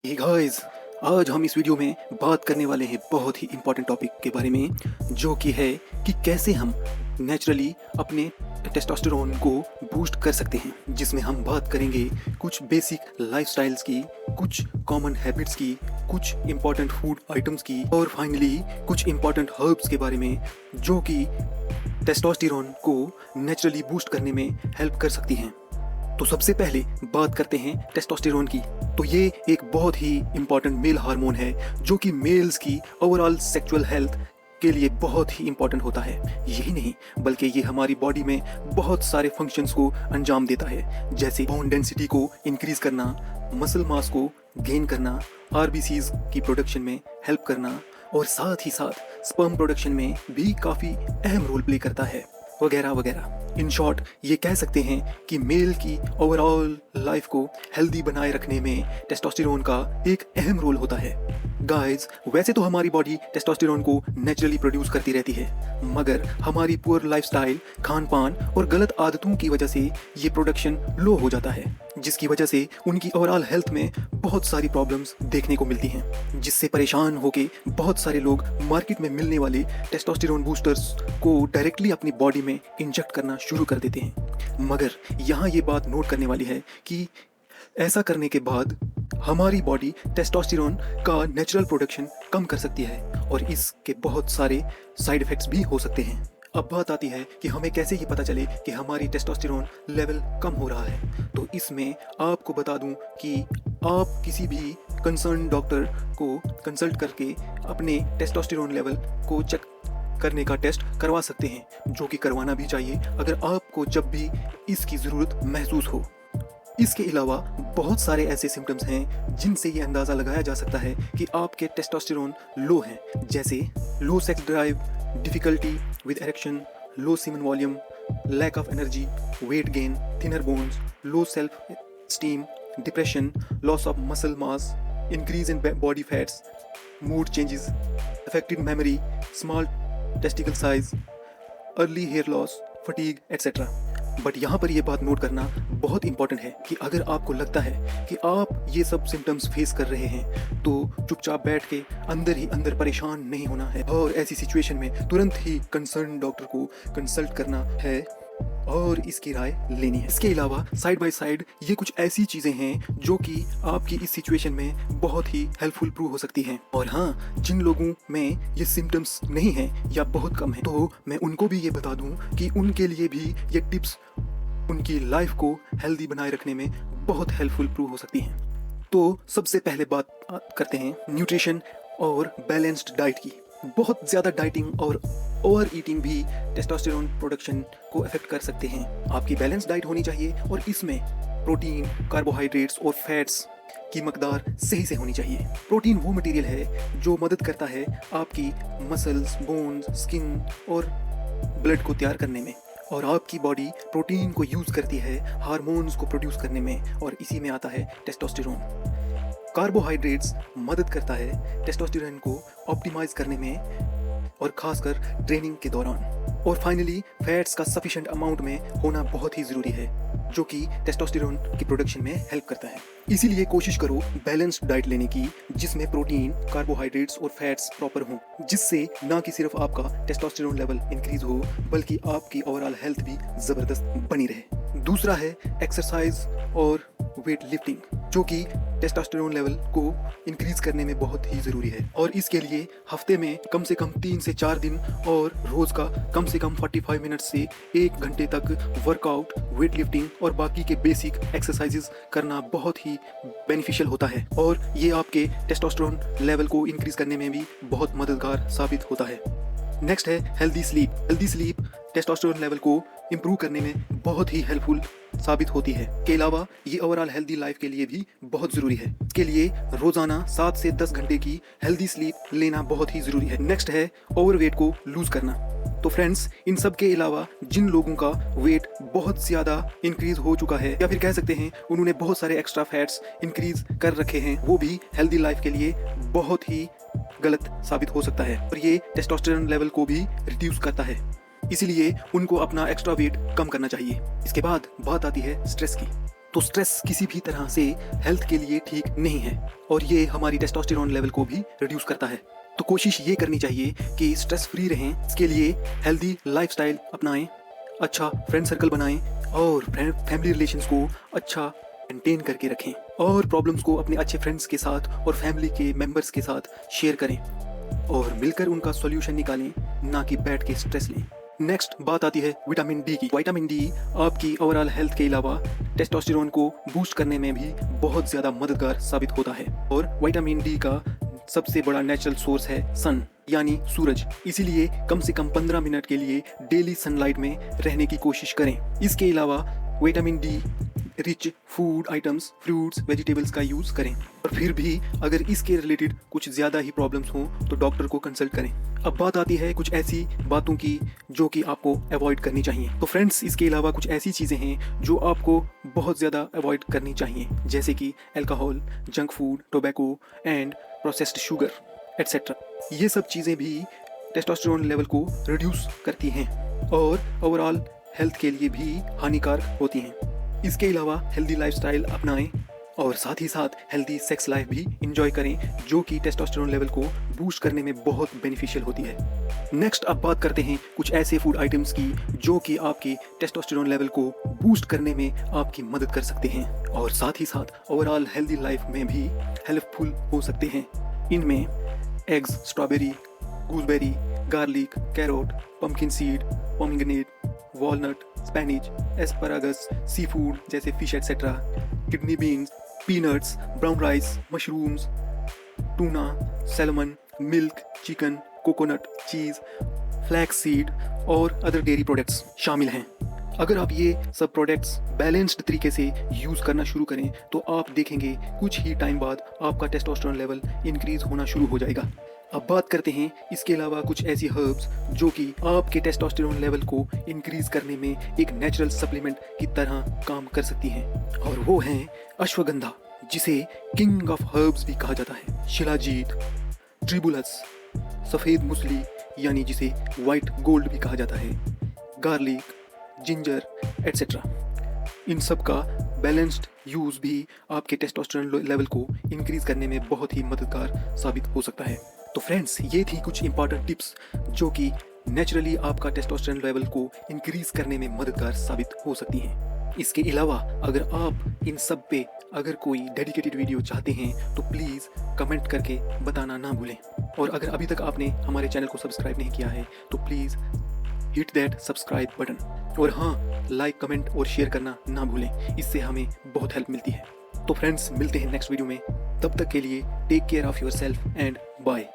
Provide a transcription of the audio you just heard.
Hey guys, आज हम इस वीडियो में बात करने वाले हैं बहुत ही इम्पोर्टेंट टॉपिक के बारे में, जो कि है कि कैसे हम नेचुरली अपने टेस्टोस्टेरोन को बूस्ट कर सकते हैं। जिसमें हम बात करेंगे कुछ बेसिक लाइफस्टाइल्स की, कुछ कॉमन हैबिट्स की, कुछ इम्पोर्टेंट फूड आइटम्स की और फाइनली कुछ इम्पोर्टेंट हर्ब्स के बारे में, जो कि टेस्टोस्टेरोन को नेचुरली बूस्ट करने में हेल्प कर सकती हैं। तो सबसे पहले बात करते हैं टेस्टोस्टेरोन की। तो ये एक बहुत ही इम्पॉर्टेंट मेल हार्मोन है, जो कि मेल्स की ओवरऑल सेक्सुअल हेल्थ के लिए बहुत ही इम्पॉर्टेंट होता है। यही नहीं बल्कि ये हमारी बॉडी में बहुत सारे फंक्शंस को अंजाम देता है, जैसे बोन डेंसिटी को इंक्रीज करना, मसल मास को गेन करना, आरबीसीज की प्रोडक्शन में हेल्प करना और साथ ही साथ स्पर्म प्रोडक्शन में भी काफ़ी अहम रोल प्ले करता है, वगैरह वगैरह। इन शॉर्ट ये कह सकते हैं कि मेल की ओवरऑल लाइफ को हेल्दी बनाए रखने में टेस्टोस्टेरोन का एक अहम रोल होता है। गाइस, वैसे तो हमारी बॉडी टेस्टोस्टेरोन को नेचुरली प्रोड्यूस करती रहती है, मगर हमारी पुअर लाइफस्टाइल, खान पान और गलत आदतों की वजह से ये प्रोडक्शन लो हो जाता है, जिसकी वजह से उनकी ओवरऑल हेल्थ में बहुत सारी प्रॉब्लम्स देखने को मिलती हैं, जिससे परेशान होके बहुत सारे लोग मार्केट में मिलने वाले टेस्टोस्टेरोन बूस्टर्स को डायरेक्टली अपनी बॉडी में इंजेक्ट करना शुरू कर देते हैं। मगर यहाँ ये बात नोट करने वाली है कि ऐसा करने के बाद हमारी बॉडी टेस्टोस्टेरोन का नेचुरल प्रोडक्शन कम कर सकती है और इसके बहुत सारे साइड इफेक्ट्स भी हो सकते हैं। अब बात आती है कि हमें कैसे ये पता चले कि हमारी टेस्टोस्टेरोन लेवल कम हो रहा है। तो इसमें आपको बता दूं कि आप किसी भी कंसर्न डॉक्टर को कंसल्ट करके अपने टेस्टोस्टेरोन लेवल को चेक करने का टेस्ट करवा सकते हैं, जो कि करवाना भी चाहिए अगर आपको जब भी इसकी ज़रूरत महसूस हो। इसके अलावा बहुत सारे ऐसे सिम्टम्स हैं जिनसे ये अंदाज़ा लगाया जा सकता है कि आपके टेस्टोस्टेरोन लो हैं, जैसे low sex drive, difficulty with erection, low semen volume, lack of energy, weight gain, thinner bones, low self esteem, depression, loss of muscle mass, increase in body fats, mood changes, affected memory, small testicle size, early hair loss, fatigue etcetera. But यहाँ पर यह बात note करना बहुत important है कि अगर आपको लगता है कि आप ये सब सिम्टम्स फेस कर रहे हैं, तो चुपचाप बैठ के अंदर ही अंदर परेशान नहीं होना है और ऐसी सिचुएशन में तुरंत ही कंसर्न डॉक्टर को कंसल्ट करना है और इसकी राय लेनी है। इसके अलावा साइड बाय साइड ये कुछ ऐसी चीज़ें हैं जो कि आपकी इस सिचुएशन में बहुत ही हेल्पफुल प्रूव हो सकती हैं। और हाँ, जिन लोगों में ये सिम्टम्स नहीं हैं या बहुत कम है, तो मैं उनको भी ये बता दूं कि उनके लिए भी ये टिप्स उनकी लाइफ को हेल्दी बनाए रखने में बहुत हेल्पफुल प्रूव हो सकती हैं। तो सबसे पहले बात करते हैं न्यूट्रिशन और बैलेंस्ड डाइट की। बहुत ज़्यादा डाइटिंग और ओवर ईटिंग भी टेस्टोस्टेरोन प्रोडक्शन को अफेक्ट कर सकते हैं। आपकी बैलेंस डाइट होनी चाहिए और इसमें प्रोटीन, कार्बोहाइड्रेट्स और फैट्स की मकदार सही से होनी चाहिए। प्रोटीन वो मटेरियल है जो मदद करता है आपकी मसल्स, बोन्स, स्किन और ब्लड को तैयार करने में, और आपकी बॉडी प्रोटीन को यूज़ करती है हार्मोन्स को प्रोड्यूस करने में, और इसी में आता है टेस्टोस्टेरोन। कार्बोहाइड्रेट्स मदद करता है टेस्टोस्टेरोन को ऑप्टिमाइज करने में और खासकर ट्रेनिंग के दौरान। और फाइनली फैट्स का सफिशिएंट अमाउंट में होना बहुत ही ज़रूरी है, जो कि टेस्टोस्टेरोन की प्रोडक्शन में हेल्प करता है। इसीलिए कोशिश करो बैलेंस्ड डाइट लेने की, जिसमें प्रोटीन, कार्बोहाइड्रेट्स और फैट्स प्रॉपर हों, जिससे ना कि सिर्फ आपका टेस्टोस्टेरोन लेवल इंक्रीज हो बल्कि आपकी ओवरऑल हेल्थ भी ज़बरदस्त बनी रहे। दूसरा है एक्सरसाइज और वेट लिफ्टिंग, जो कि टेस्टोस्टेरोन लेवल को इंक्रीज करने में बहुत ही ज़रूरी है। और इसके लिए हफ्ते में कम से कम 3 से 4 दिन और रोज़ का कम से कम 45 मिनट से 1 घंटे तक वर्कआउट, वेट लिफ्टिंग और बाकी के बेसिक एक्सरसाइजेस करना बहुत ही बेनिफिशियल होता है, और ये आपके टेस्टोस्टेरोन लेवल को इंक्रीज करने में भी बहुत मददगार साबित होता है। नेक्स्ट है healthy sleep. Healthy sleep testosterone level को इम्प्रूव करने में बहुत ही हेल्पफुल साबित होती है। के अलावा ये ओवरऑल हेल्दी लाइफ के लिए भी बहुत ज़रूरी है। इसके लिए रोज़ाना 7 से 10 घंटे की हेल्दी स्लीप लेना बहुत ही ज़रूरी है। नेक्स्ट है ओवरवेट को लूज़ करना। तो फ्रेंड्स, इन सब के अलावा जिन लोगों का वेट बहुत ज़्यादा इंक्रीज हो चुका है, या फिर कह सकते हैं उन्होंने बहुत सारे एक्स्ट्रा फैट्स इंक्रीज कर रखे हैं, वो भी हेल्दी लाइफ के लिए बहुत ही गलत साबित हो सकता है, और ये टेस्टोस्टेरोन लेवल को भी रिड्यूस करता है। इसलिए उनको अपना एक्स्ट्रा वेट कम करना चाहिए। इसके बाद बात आती है स्ट्रेस की। तो स्ट्रेस किसी भी तरह से हेल्थ के लिए ठीक नहीं है और ये हमारी टेस्टोस्टेरोन लेवल को भी रिड्यूस करता है। तो कोशिश ये करनी चाहिए कि स्ट्रेस फ्री रहें। इसके लिए हेल्दी लाइफस्टाइल अपनाएं, अच्छा फ्रेंड सर्कल बनाएं और फैमिली रिलेशंस को अच्छा मेंटेन करके रखें और प्रॉब्लम्स को अपने अच्छे फ्रेंड्स के साथ और फैमिली के मेंबर्स के साथ शेयर करें और मिलकर उनका सॉल्यूशन निकालें, ना कि बैठ के स्ट्रेस लें। नेक्स्ट बात आती है विटामिन डी की। विटामिन डी आपकी ओवरऑल हेल्थ के अलावा टेस्टोस्टेरोन को बूस्ट करने में भी बहुत ज़्यादा मददगार साबित होता है और विटामिन डी का सबसे बड़ा नेचुरल सोर्स है सन यानी सूरज। इसीलिए कम से कम 15 मिनट के लिए डेली सनलाइट में रहने की कोशिश करें। इसके अलावा vitamin D rich food items, fruits, vegetables का यूज़ करें और फिर भी अगर इसके रिलेटेड कुछ ज़्यादा ही प्रॉब्लम्स हों तो डॉक्टर को कंसल्ट करें। अब बात आती है कुछ ऐसी बातों की जो कि आपको अवॉइड करनी चाहिए। तो फ्रेंड्स, इसके अलावा कुछ ऐसी चीज़ें हैं जो आपको बहुत ज़्यादा अवॉइड करनी चाहिए, जैसे कि alcohol, junk food, tobacco and processed sugar etcetera. ये सब चीज़ें भी टेस्टोस्टेरोन लेवल को रिड्यूस करती हैं और ओवरऑल हेल्थ के लिए भी हानिकारक होती हैं। इसके अलावा हेल्दी लाइफस्टाइल अपनाएं और साथ ही साथ हेल्दी सेक्स लाइफ भी इंजॉय करें, जो कि टेस्टोस्टेरोन लेवल को बूस्ट करने में बहुत बेनिफिशियल होती है। नेक्स्ट अब बात करते हैं कुछ ऐसे फूड आइटम्स की जो कि आपके टेस्टोस्टेरोन लेवल को बूस्ट करने में आपकी मदद कर सकते हैं और साथ ही साथ ओवरऑल हेल्दी लाइफ में भी हेल्पफुल हो सकते हैं। इनमें eggs, strawberry, gooseberry, garlic, carrot, pumpkin seed, pomegranate, walnut, spinach, asparagus, sea food जैसे fish etcetera, kidney beans, peanuts, brown rice, mushrooms, tuna, salmon, milk, chicken, coconut, cheese, flax seed और other dairy products शामिल हैं। अगर आप ये सब products balanced तरीके से यूज़ करना शुरू करें तो आप देखेंगे कुछ ही टाइम बाद आपका टेस्टोस्टेरोन लेवल इंक्रीज होना शुरू हो जाएगा। अब बात करते हैं इसके अलावा कुछ ऐसी हर्ब्स जो कि आपके टेस्टोस्टेरोन लेवल को इंक्रीज करने में एक नेचुरल सप्लीमेंट की तरह काम कर सकती हैं और वो हैं अश्वगंधा, जिसे किंग ऑफ हर्ब्स भी कहा जाता है, शिलाजीत, ट्रिबुलस, सफ़ेद मूसली यानी जिसे वाइट गोल्ड भी कहा जाता है, गार्लिक, जिंजर एट्सेट्रा। इन सब का बैलेंस्ड यूज़ भी आपके टेस्टोस्टेरोन लेवल को इंक्रीज करने में बहुत ही मददगार साबित हो सकता है। तो फ्रेंड्स, ये थी कुछ इंपॉर्टेंट टिप्स जो कि नेचुरली आपका टेस्टोस्टेरोन लेवल को इंक्रीज करने में मददगार साबित हो सकती हैं। इसके अलावा अगर आप इन सब पे अगर कोई डेडिकेटेड वीडियो चाहते हैं तो प्लीज़ कमेंट करके बताना ना भूलें और अगर अभी तक आपने हमारे चैनल को सब्सक्राइब नहीं किया है तो please hit that subscribe button और हाँ, लाइक, कमेंट और शेयर करना ना भूलें, इससे हमें बहुत हेल्प मिलती है। तो फ्रेंड्स, मिलते हैं नेक्स्ट वीडियो में, तब तक के लिए take care of yourself and bye.